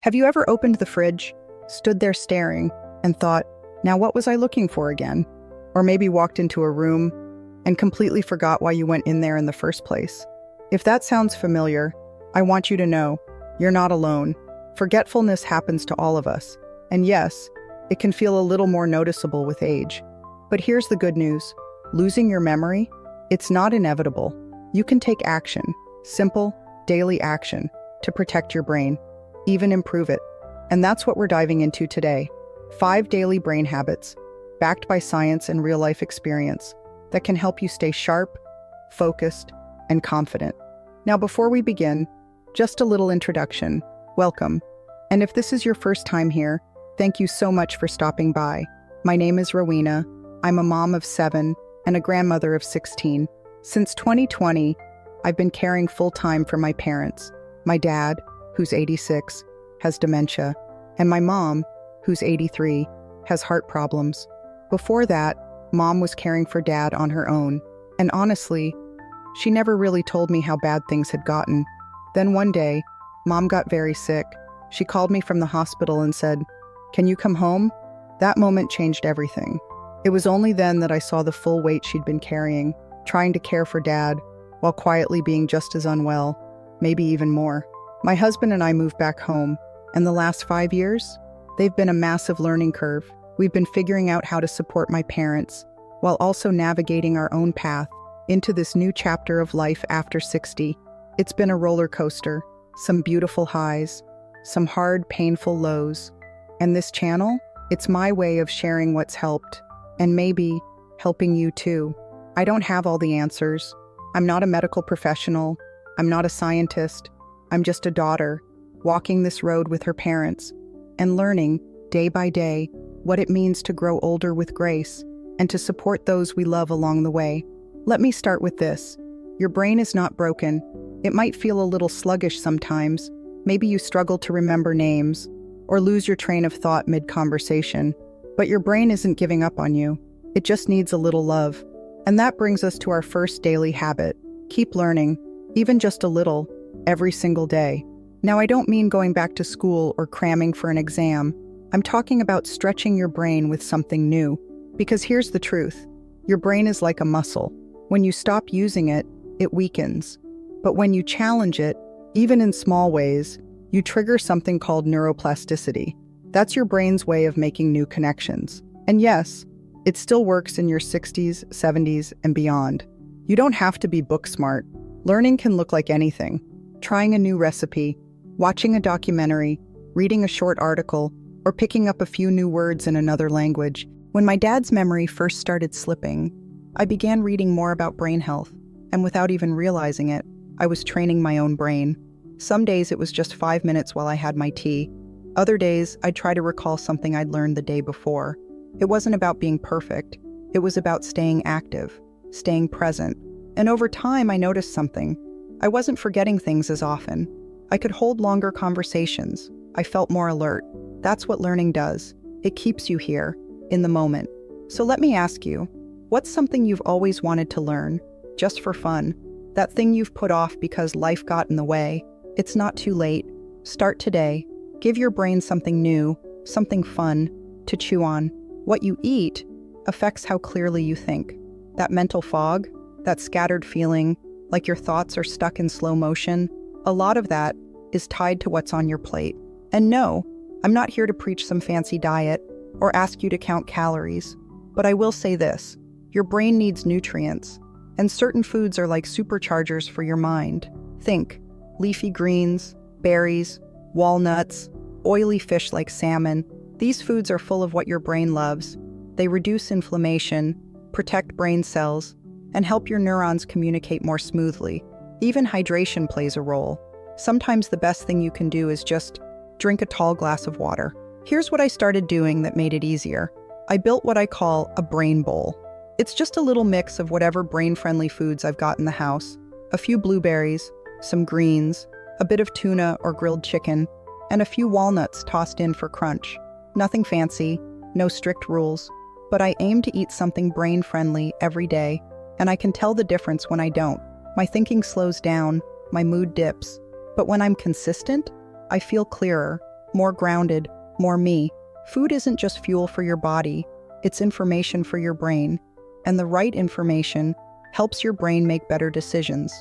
Have you ever opened the fridge, stood there staring, and thought, now what was I looking for again? Or maybe walked into a room and completely forgot why you went in there in the first place? If that sounds familiar, I want you to know, you're not alone. Forgetfulness happens to all of us. And yes, it can feel a little more noticeable with age. But here's the good news. Losing your memory? It's not inevitable. You can take action, simple, daily action, to protect your brain, even improve it. And that's what we're diving into today. 5 daily brain habits, backed by science and real-life experience, that can help you stay sharp, focused, and confident. Now, before we begin, just a little introduction. Welcome. And if this is your first time here, thank you so much for stopping by. My name is Rowena. I'm a mom of 7 and a grandmother of 16. Since 2020, I've been caring full-time for my parents. My dad, who's 86, has dementia, and my mom, who's 83, has heart problems. Before that, Mom was caring for Dad on her own, and honestly, she never really told me how bad things had gotten. Then one day, Mom got very sick. She called me from the hospital and said, "Can you come home?" That moment changed everything. It was only then that I saw the full weight she'd been carrying, trying to care for Dad, while quietly being just as unwell, maybe even more. My husband and I moved back home, and the last 5 years, they've been a massive learning curve. We've been figuring out how to support my parents, while also navigating our own path into this new chapter of life after 60. It's been a roller coaster, some beautiful highs, some hard, painful lows. And this channel, it's my way of sharing what's helped, and maybe helping you too. I don't have all the answers. I'm not a medical professional. I'm not a scientist. I'm just a daughter, walking this road with her parents, and learning, day by day, what it means to grow older with grace, and to support those we love along the way. Let me start with this. Your brain is not broken. It might feel a little sluggish sometimes. Maybe you struggle to remember names, or lose your train of thought mid-conversation. But your brain isn't giving up on you. It just needs a little love. And that brings us to our first daily habit. Keep learning, even just a little, every single day. Now, I don't mean going back to school or cramming for an exam. I'm talking about stretching your brain with something new. Because here's the truth. Your brain is like a muscle. When you stop using it, it weakens. But when you challenge it, even in small ways, you trigger something called neuroplasticity. That's your brain's way of making new connections. And yes, it still works in your 60s, 70s, and beyond. You don't have to be book smart. Learning can look like anything. Trying a new recipe, watching a documentary, reading a short article, or picking up a few new words in another language. When my dad's memory first started slipping, I began reading more about brain health, and without even realizing it, I was training my own brain. Some days it was just 5 minutes while I had my tea. Other days, I'd try to recall something I'd learned the day before. It wasn't about being perfect. It was about staying active, staying present. And over time, I noticed something. I wasn't forgetting things as often. I could hold longer conversations. I felt more alert. That's what learning does. It keeps you here, in the moment. So let me ask you, what's something you've always wanted to learn, just for fun? That thing you've put off because life got in the way? It's not too late. Start today. Give your brain something new, something fun, to chew on. What you eat affects how clearly you think. That mental fog, that scattered feeling, like your thoughts are stuck in slow motion, a lot of that is tied to what's on your plate. And no, I'm not here to preach some fancy diet or ask you to count calories, but I will say this, your brain needs nutrients, and certain foods are like superchargers for your mind. Think leafy greens, berries, walnuts, oily fish like salmon. These foods are full of what your brain loves. They reduce inflammation, protect brain cells, and help your neurons communicate more smoothly. Even hydration plays a role. Sometimes the best thing you can do is just drink a tall glass of water. Here's what I started doing that made it easier. I built what I call a brain bowl. It's just a little mix of whatever brain-friendly foods I've got in the house. A few blueberries, some greens, a bit of tuna or grilled chicken, and a few walnuts tossed in for crunch. Nothing fancy, no strict rules, but I aim to eat something brain-friendly every day, and I can tell the difference when I don't. My thinking slows down, my mood dips, but when I'm consistent, I feel clearer, more grounded, more me. Food isn't just fuel for your body, it's information for your brain. And the right information helps your brain make better decisions,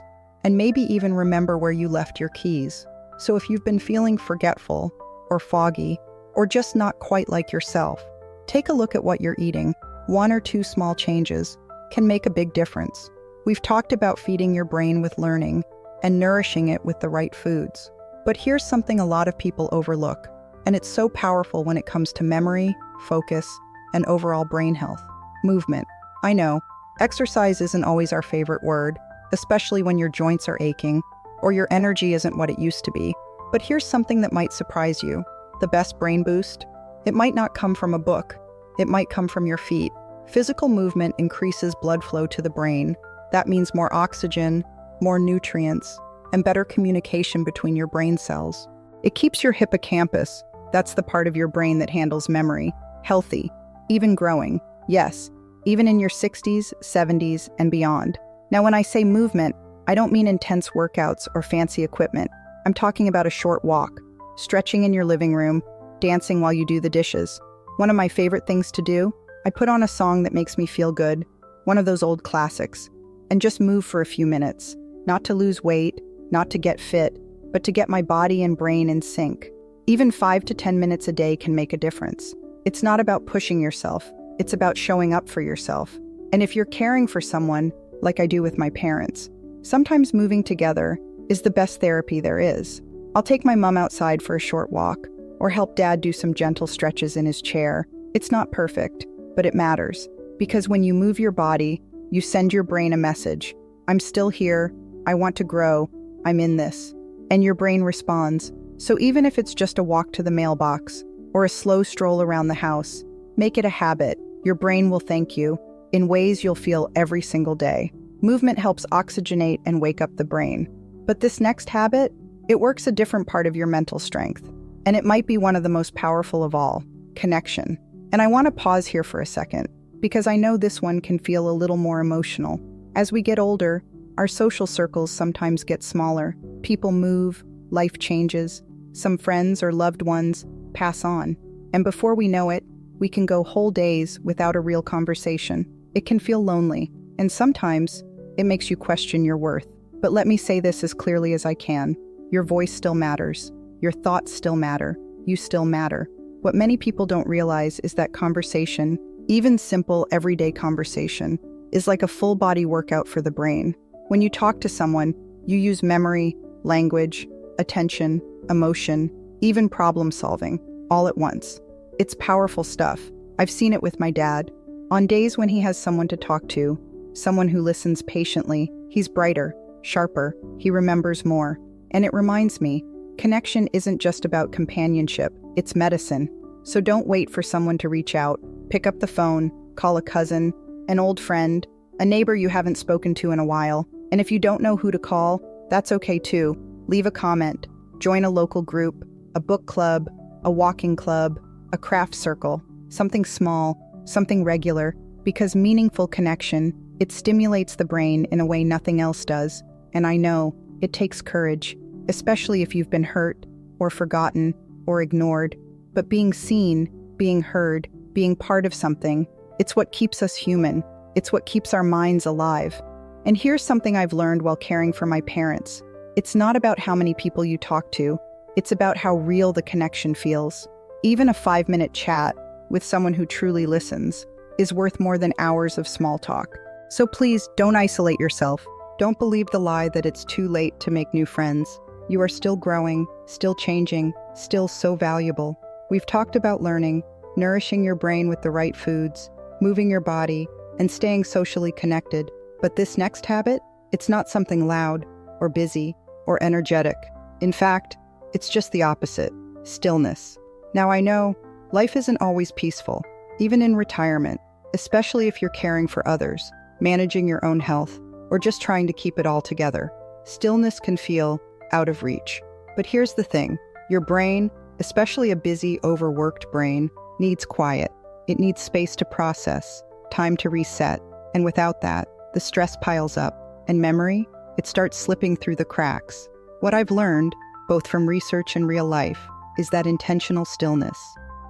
and maybe even remember where you left your keys. So if you've been feeling forgetful, or foggy, or just not quite like yourself, take a look at what you're eating. 1 or 2 small changes can make a big difference. We've talked about feeding your brain with learning and nourishing it with the right foods. But here's something a lot of people overlook, and it's so powerful when it comes to memory, focus, and overall brain health. Movement. I know, exercise isn't always our favorite word, especially when your joints are aching or your energy isn't what it used to be. But here's something that might surprise you. The best brain boost? It might not come from a book. It might come from your feet. Physical movement increases blood flow to the brain. That means more oxygen, more nutrients, and better communication between your brain cells. It keeps your hippocampus, that's the part of your brain that handles memory, healthy, even growing. Yes, even in your 60s, 70s, and beyond. Now, when I say movement, I don't mean intense workouts or fancy equipment. I'm talking about a short walk, stretching in your living room, dancing while you do the dishes. One of my favorite things to do, I put on a song that makes me feel good, one of those old classics, and just move for a few minutes. Not to lose weight, not to get fit, but to get my body and brain in sync. Even 5 to 10 minutes a day can make a difference. It's not about pushing yourself, it's about showing up for yourself. And if you're caring for someone, like I do with my parents, sometimes moving together is the best therapy there is. I'll take my mom outside for a short walk, or help dad do some gentle stretches in his chair. It's not perfect, but it matters. Because when you move your body, you send your brain a message. I'm still here, I want to grow, I'm in this. And your brain responds. So even if it's just a walk to the mailbox, or a slow stroll around the house, make it a habit. Your brain will thank you, in ways you'll feel every single day. Movement helps oxygenate and wake up the brain. But this next habit, it works a different part of your mental strength. And it might be one of the most powerful of all, connection. And I want to pause here for a second, because I know this one can feel a little more emotional. As we get older, our social circles sometimes get smaller. People move, life changes, some friends or loved ones pass on. And before we know it, we can go whole days without a real conversation. It can feel lonely, and sometimes it makes you question your worth. But let me say this as clearly as I can. Your voice still matters. Your thoughts still matter. You still matter. What many people don't realize is that conversation, even simple everyday conversation, is like a full body workout for the brain. When you talk to someone, you use memory, language, attention, emotion, even problem solving, all at once. It's powerful stuff. I've seen it with my dad. On days when he has someone to talk to, someone who listens patiently, he's brighter, sharper, he remembers more. And it reminds me, connection isn't just about companionship, it's medicine. So don't wait for someone to reach out. Pick up the phone, call a cousin, an old friend, a neighbor you haven't spoken to in a while. And if you don't know who to call, that's okay too. Leave a comment, join a local group, a book club, a walking club, a craft circle, something small, something regular, because meaningful connection, it stimulates the brain in a way nothing else does. And I know it takes courage, especially if you've been hurt or forgotten or ignored. But being seen, being heard, being part of something, it's what keeps us human. It's what keeps our minds alive. And here's something I've learned while caring for my parents. It's not about how many people you talk to. It's about how real the connection feels. Even a 5-minute chat with someone who truly listens is worth more than hours of small talk. So please don't isolate yourself. Don't believe the lie that it's too late to make new friends. You are still growing, still changing, still so valuable. We've talked about learning, nourishing your brain with the right foods, moving your body, and staying socially connected. But this next habit, it's not something loud, or busy, or energetic. In fact, it's just the opposite, stillness. Now I know, life isn't always peaceful, even in retirement, especially if you're caring for others, managing your own health, or just trying to keep it all together. Stillness can feel out of reach. But here's the thing, your brain, especially a busy, overworked brain, needs quiet. It needs space to process, time to reset, and without that, the stress piles up, and memory, it starts slipping through the cracks. What I've learned, both from research and real life, is that intentional stillness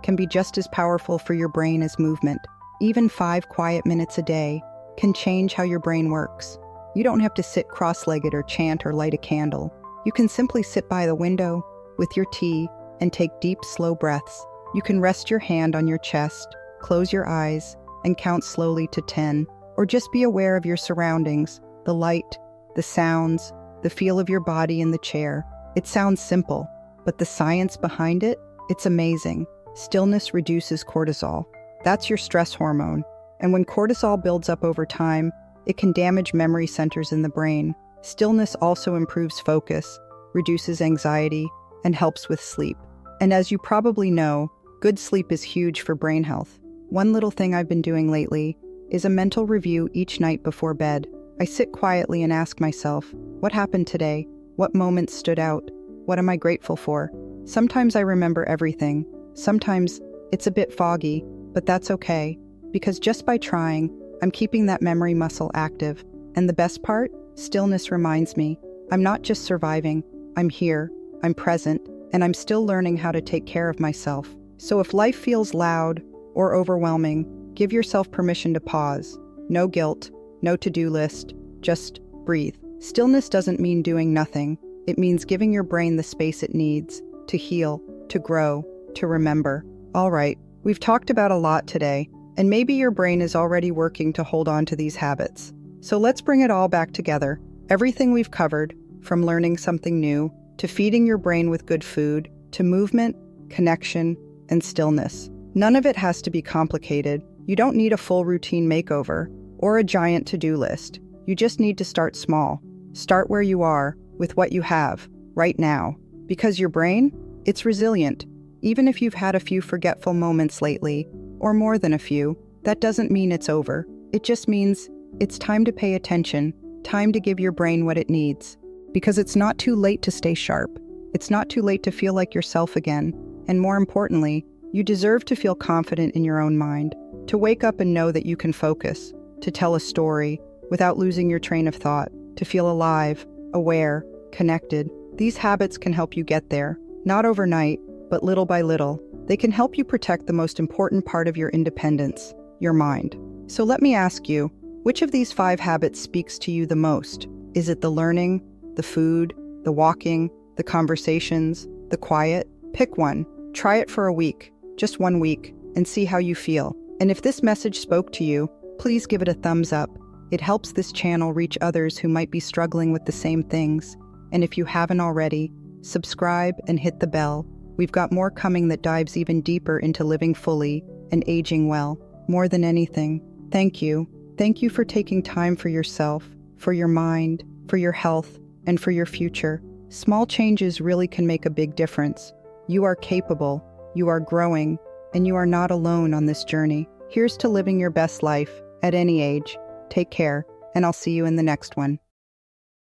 can be just as powerful for your brain as movement. Even 5 quiet minutes a day can change how your brain works. You don't have to sit cross-legged or chant or light a candle. You can simply sit by the window with your tea and take deep, slow breaths. You can rest your hand on your chest, close your eyes, and count slowly to 10, or just be aware of your surroundings, the light, the sounds, the feel of your body in the chair. It sounds simple, but the science behind it, it's amazing. Stillness reduces cortisol. That's your stress hormone. And when cortisol builds up over time, it can damage memory centers in the brain. Stillness also improves focus, reduces anxiety, and helps with sleep. And as you probably know, good sleep is huge for brain health. One little thing I've been doing lately is a mental review each night before bed. I sit quietly and ask myself, what happened today? What moments stood out? What am I grateful for? Sometimes I remember everything. Sometimes it's a bit foggy, but that's okay, because just by trying, I'm keeping that memory muscle active. And the best part? Stillness reminds me, I'm not just surviving, I'm here, I'm present, and I'm still learning how to take care of myself. So if life feels loud or overwhelming, give yourself permission to pause. No guilt, no to-do list, just breathe. Stillness doesn't mean doing nothing. It means giving your brain the space it needs to heal, to grow, to remember. All right, we've talked about a lot today, and maybe your brain is already working to hold on to these habits. So let's bring it all back together. Everything we've covered, from learning something new, to feeding your brain with good food, to movement, connection, and stillness. None of it has to be complicated. You don't need a full routine makeover or a giant to-do list. You just need to start small. Start where you are, with what you have, right now. Because your brain, it's resilient. Even if you've had a few forgetful moments lately, or more than a few, that doesn't mean it's over. It just means it's time to pay attention, time to give your brain what it needs. Because it's not too late to stay sharp. It's not too late to feel like yourself again. And more importantly, you deserve to feel confident in your own mind, to wake up and know that you can focus, to tell a story without losing your train of thought, to feel alive, aware, connected. These habits can help you get there, not overnight, but little by little. They can help you protect the most important part of your independence, your mind. So let me ask you, which of these 5 habits speaks to you the most? Is it the learning, the food, the walking, the conversations, the quiet? Pick one. Try it for a week, just 1 week, and see how you feel. And if this message spoke to you, please give it a thumbs up. It helps this channel reach others who might be struggling with the same things. And if you haven't already, subscribe and hit the bell. We've got more coming that dives even deeper into living fully and aging well. More than anything, thank you. Thank you for taking time for yourself, for your mind, for your health, and for your future. Small changes really can make a big difference. You are capable, you are growing, and you are not alone on this journey. Here's to living your best life, at any age. Take care, and I'll see you in the next one.